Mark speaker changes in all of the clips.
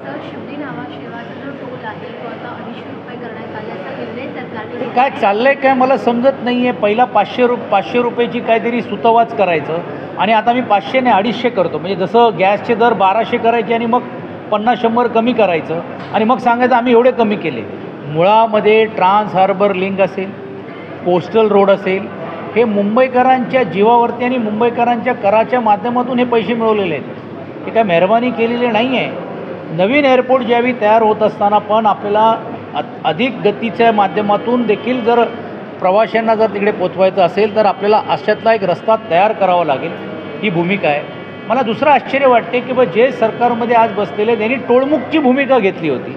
Speaker 1: Sir, Shivdi नावाशिवाचा जो toll आहे तो आता ₹250 करण्यात आल्याचा निर्णय सरकारने
Speaker 2: काय चाललंय काय मला समजत नाही आहे. पहिला 500 रुपयाची काहीतरी सुतवाच करायचं आणि आता मी 500 नाही 250 करतो. म्हणजे जसं गॅसचे दर 1200 करायचे आणि मग 50-100 कमी करायचं आणि मग सांगायचं आम्ही एवढे कमी केले. मुळामध्ये ट्रान्स हार्बर लिंक असेल, कोस्टल रोड असेल, हे मुंबईकरांच्या जीवावरती आणि मुंबईकरांच्या कराच्या माध्यमातून हे पैसे मिळवलेले आहेत. हे काय मेहरबानी केलेली नाही आहे. नवीन एअरपोर्ट ज्यावेळी तयार होत असताना पण आपल्याला अधिक गतीच्या माध्यमातून देखील जर प्रवाशांना जर तिकडे पोचवायचं असेल तर आपल्याला अशातला एक रस्ता तयार करावा लागेल. ही भूमिका आहे. मला दुसरं आश्चर्य वाटते की जे सरकारमध्ये आज बसलेले त्यांनी टोलमुक्तची भूमिका घेतली होती.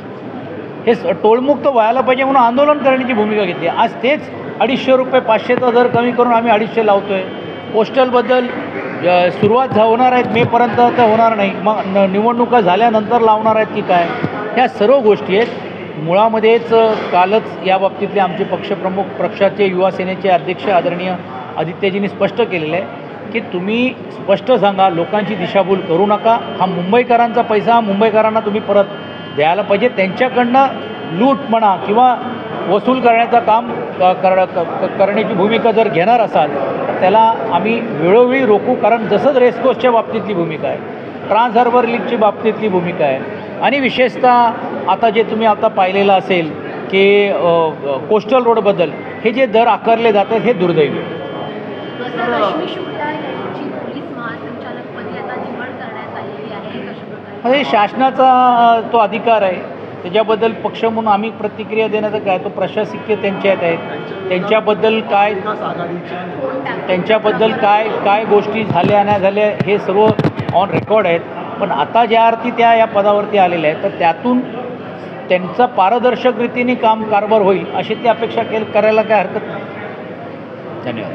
Speaker 2: हे टोलमुक्त व्हायला पाहिजे म्हणून आंदोलन करण्याची भूमिका घेतली. आज तेच 250 रुपये 500चा दर कमी करून आम्ही 250 लावतो आहे. पोस्टलबद्दल सुरुवात होणार आहेत मेपर्यंत तर होणार नाही, मग निवडणुका झाल्यानंतर लावणार आहेत की काय, ह्या सर्व गोष्टी आहेत. मुळामध्येच कालच या बाबतीतले आमचे पक्षप्रमुख पक्षाचे युवा सेनेचे अध्यक्ष आदरणीय आदित्यजींनी स्पष्ट केलेलं आहे की तुम्ही स्पष्ट सांगा, लोकांची दिशाभूल करू नका. हा मुंबईकरांचा पैसा मुंबईकरांना तुम्ही परत द्यायला पाहिजे. त्यांच्याकडनं लूट म्हणा किंवा वसूल करण्याचं काम करण्याची भूमिका जर घेणार असाल तर त्याला आम्ही वेळोवेळी रोखू. कारण जसंच रेसकोर्सच्या बाबतीतली भूमिका आहे, ट्रान्स हार्बर लिंकची बाबतीतली भूमिका आहे आणि विशेषतः आता जे तुम्ही आता पाहिलेलं असेल की कोस्टल रोडबद्दल हे जे दर आकारले जातात हे दुर्दैवी आहे.
Speaker 1: सर, रश्मी शुक्ला यांची पोलीस महासंचालकपदी आता निवड करण्यात आलेली आहे. कशाप्रकारे?
Speaker 2: हे शासनाचा तो अधिकार आहे. त्याच्याबद्दल पक्ष म्हणून आम्ही प्रतिक्रिया देण्याचं काय, तो प्रशासकीय त्यांच्यात आहेत. त्यांच्याबद्दल काय गोष्टी झाल्या नाही झाल्या हे सर्व ऑन रेकॉर्ड आहेत. पण आता ज्या अर्थी त्या या पदावरती आलेल्या आहेत तर त्यातून त्यांचा पारदर्शक रीतीने कारभार होईल अशी ती अपेक्षा करायला काय हरकत नाही. धन्यवाद.